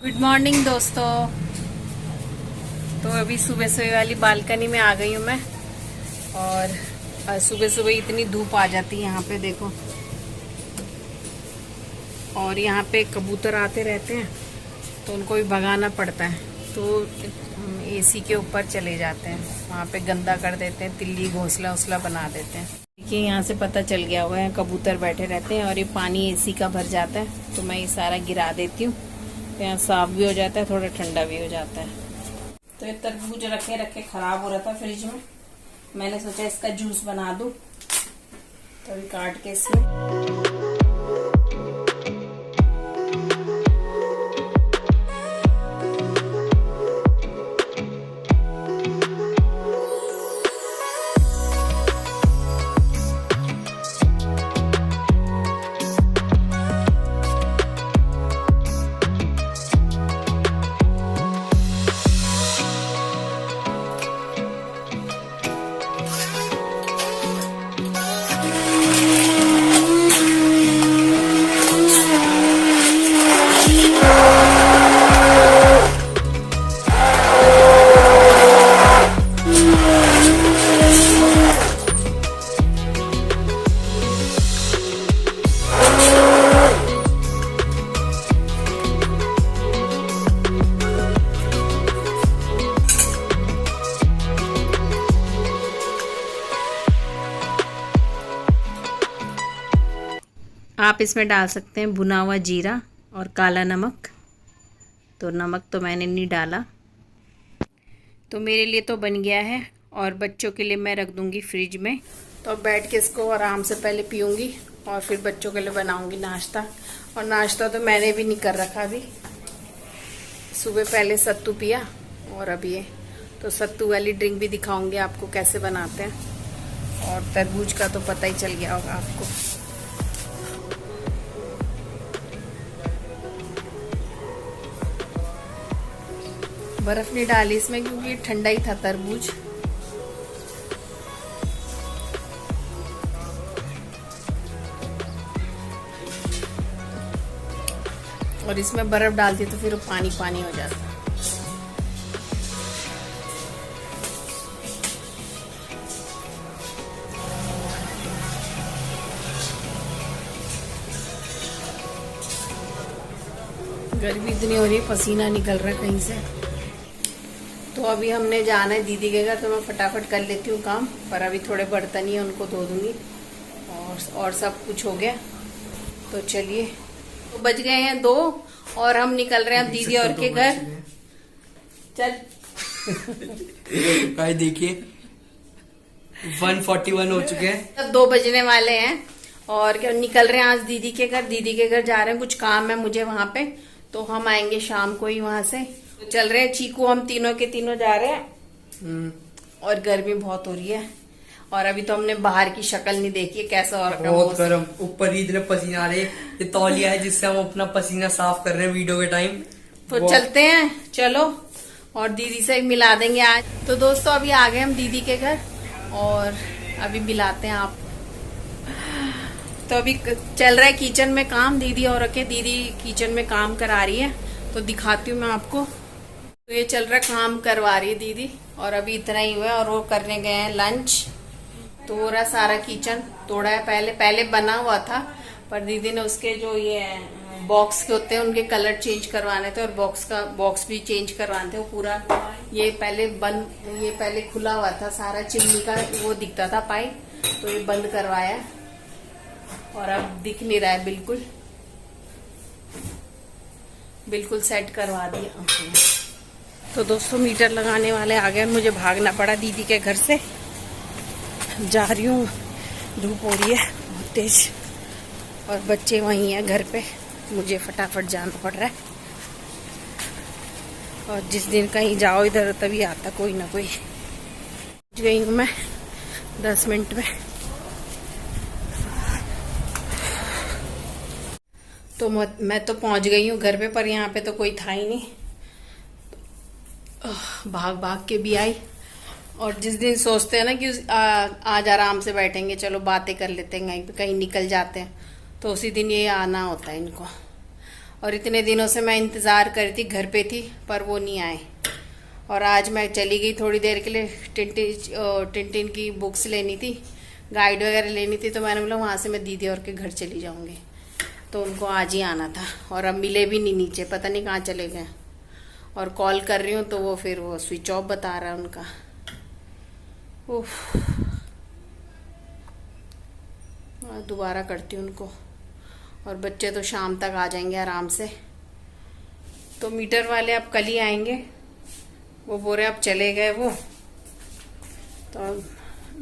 Good morning दोस्तों। तो अभी सुबह सुबह वाली बालकनी में आ गई हूँ मैं। और सुबह सुबह इतनी धूप आ जाती है यहाँ पे, देखो। और यहाँ पे कबूतर आते रहते हैं तो उनको भी भगाना पड़ता है, तो एसी के ऊपर चले जाते हैं, वहाँ पे गंदा कर देते हैं, तिल्ली घोंसला उसला बना देते हैं। देखिए यहाँ से पता चल गया हुआ है, कबूतर बैठे रहते हैं और ये पानी एसी का भर जाता है, तो मैं ये सारा गिरा देती हूँ, तो यहाँ साफ भी हो जाता है, थोड़ा ठंडा भी हो जाता है। तो ये तरबूज रखे रखे खराब हो रहा था फ्रिज में, मैंने सोचा इसका जूस बना दूँ, तो अभी काट के इसमें आप इसमें डाल सकते हैं भुना हुआ जीरा और काला नमक। तो नमक तो मैंने नहीं डाला। तो मेरे लिए तो बन गया है और बच्चों के लिए मैं रख दूंगी फ्रिज में। तो अब बैठ के इसको आराम से पहले पीऊँगी और फिर बच्चों के लिए बनाऊंगी नाश्ता। और नाश्ता तो मैंने भी नहीं कर रखा अभी, सुबह पहले सत्तू पिया और अब ये तो सत्तू वाली ड्रिंक भी दिखाऊंगी आपको कैसे बनाते हैं। और तरबूज का तो पता ही चल गया होगा आपको। बर्फ नहीं डाली इसमें क्योंकि ठंडा ही था तरबूज। और इसमें बर्फ डालती तो फिर वो पानी पानी हो जाता। गर्मी इतनी हो रही है, पसीना निकल रहा है कहीं से। तो अभी हमने जाना है दीदी के घर, तो मैं फटाफट कर लेती हूँ काम। पर अभी थोड़े बर्तन ही हैं, उनको धो दूंगी और सब कुछ हो गया। तो चलिए, तो बज गए हैं 2 और हम निकल रहे हैं अब दीदी और के घर। चल भाई देखिए 1:41 हो चुके हैं, अब 2 बजने वाले हैं और क्या निकल रहे हैं आज दीदी के घर। दीदी के घर जा रहे हैं, कुछ काम है मुझे वहां पे, तो हम आएंगे शाम को ही वहां से। तो चल रहे हैं चीकू, हम तीनों के तीनों जा रहे हैं। और गर्मी बहुत हो रही है और अभी तो हमने बाहर की शक्ल नहीं देखी है, कैसा हो रहा है। बहुत गर्म, ऊपर ही इतने पसीना आ रहे हैं। ये तौलिया है जिससे हम अपना पसीना साफ कर रहे हैं वीडियो के टाइम। तो चलते हैं, चलो, और दीदी से मिला देंगे आज। तो दोस्तों अभी आ गए हम दीदी के घर और अभी मिलाते हैं आप। तो अभी चल रहा है किचन में काम, दीदी और रखे दीदी किचन में काम करा रही है, तो दिखाती हूँ मैं आपको। तो ये चल रहा है, काम करवा रही है दीदी और अभी इतना ही हुआ है और वो करने गए हैं लंच। तो हो रहा सारा किचन तोड़ा है, पहले बना हुआ था, पर दीदी ने उसके जो ये बॉक्स के होते हैं उनके कलर चेंज करवाने थे और बॉक्स भी चेंज करवाने थे। वो पूरा ये पहले खुला हुआ था, सारा चिमनी का वो दिखता था पाइप, तो ये बंद करवाया और अब दिख नहीं रहा है, बिल्कुल सेट करवा दिया। तो दोस्तों मीटर लगाने वाले आ गए, मुझे भागना पड़ा दीदी के घर से। जा रही हूँ, धूप हो रही है बहुत तेज और बच्चे वहीं हैं घर पे, मुझे फटाफट जाना पड़ रहा है। और जिस दिन कहीं जाओ इधर तभी आता कोई ना कोई। गई हूँ मैं 10 मिनट में। तो मैं तो पहुंच गई हूँ घर पे, पर यहाँ पे तो कोई था ही नहीं। भाग भाग के भी आई। और जिस दिन सोचते हैं ना कि आज आराम से बैठेंगे, चलो बातें कर लेते हैं, कहीं निकल जाते हैं, तो उसी दिन ये आना होता है इनको। और इतने दिनों से मैं इंतज़ार कर रही थी, घर पे थी पर वो नहीं आए। और आज मैं चली गई थोड़ी देर के लिए, टिंटिन की बुक्स लेनी थी, गाइड वगैरह लेनी थी, तो मैंने बोला वहाँ से मैं दीदी और के घर चली जाऊँगी। तो उनको आज ही आना था और अब मिले भी नहीं नीचे, पता नहीं कहाँ चले गए। और कॉल कर रही हूँ तो वो फिर वो स्विच ऑफ बता रहा है उनका। उफ, दोबारा करती हूँ उनको। और बच्चे तो शाम तक आ जाएंगे आराम से। तो मीटर वाले अब कल ही आएंगे, वो बोल रहे अब चले गए वो। तो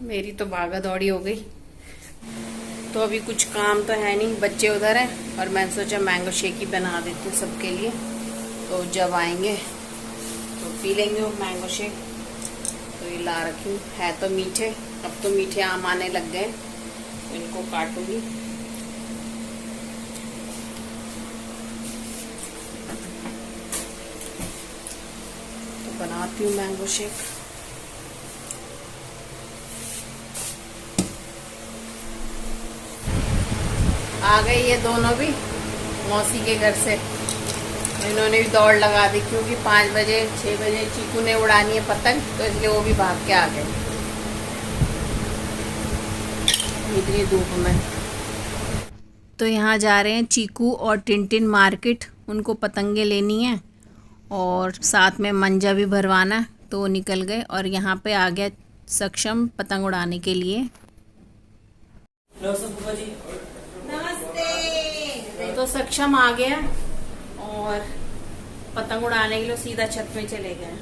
मेरी तो भागा दौड़ी हो गई। तो अभी कुछ काम तो है नहीं, बच्चे उधर हैं और मैंने सोचा मैंगो शेक ही बना देती हूँ सबके लिए। तो जब आएंगे तो पी लेंगे वो मैंगो शेक। तो ये ला रखी हूँ, है तो मीठे, अब तो मीठे आम आने लग गए, तो इनको काटूंगी। तो बनाती हूँ मैंगो शेक। आ गए ये दोनों भी मौसी के घर से। इन्होंने भी दौड़ लगा दी क्योंकि 5 बजे 6 बजे चीकू ने उड़ानी है पतंग, तो इसलिए वो भी भाग के आ गए इतनी धूप में। तो यहाँ जा रहे हैं चीकू और टिंटिन मार्केट, उनको पतंगे लेनी है और साथ में मंजा भी भरवाना है, तो वो निकल गए। और यहाँ पे आ गया सक्षम पतंग उड़ाने के लिए। तो सक्षम आ गया और पतंग उड़ाने के लिए सीधा छत में चले गए।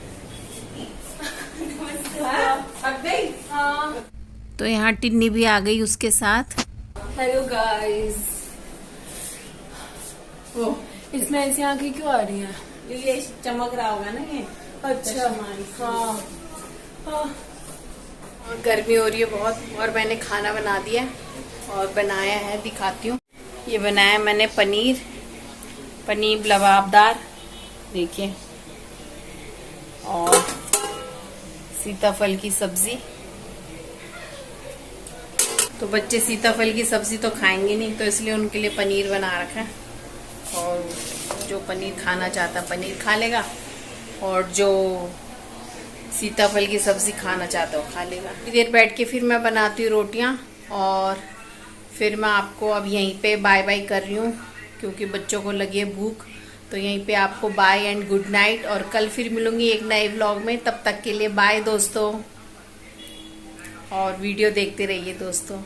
तो यहाँ टिन्नी भी आ गई उसके साथ। Hello guys. ओ, इसमें ऐसी आंखें क्यों आ रही हैं? ये चमक रहा होगा ना ये। अच्छा, हाँ हाँ। और गर्मी हो रही है बहुत। और मैंने खाना बना दिया और बनाया है, दिखाती हूँ। ये बनाया मैंने पनीर लबाबदार, देखिए, और सीताफल की सब्जी। तो बच्चे सीताफल की सब्जी तो खाएंगे नहीं, तो इसलिए उनके लिए पनीर बना रखा है। और जो पनीर खाना चाहता पनीर खा लेगा, और जो सीताफल की सब्जी खाना चाहता वो खा लेगा। देर बैठ के फिर मैं बनाती हूँ रोटियाँ, और फिर मैं आपको अब यहीं पे बाय बाय कर रही हूँ क्योंकि बच्चों को लगी है भूख। तो यहीं पे आपको बाय एंड गुड नाइट, और कल फिर मिलूंगी एक नए व्लॉग में। तब तक के लिए बाय दोस्तों, और वीडियो देखते रहिए दोस्तों।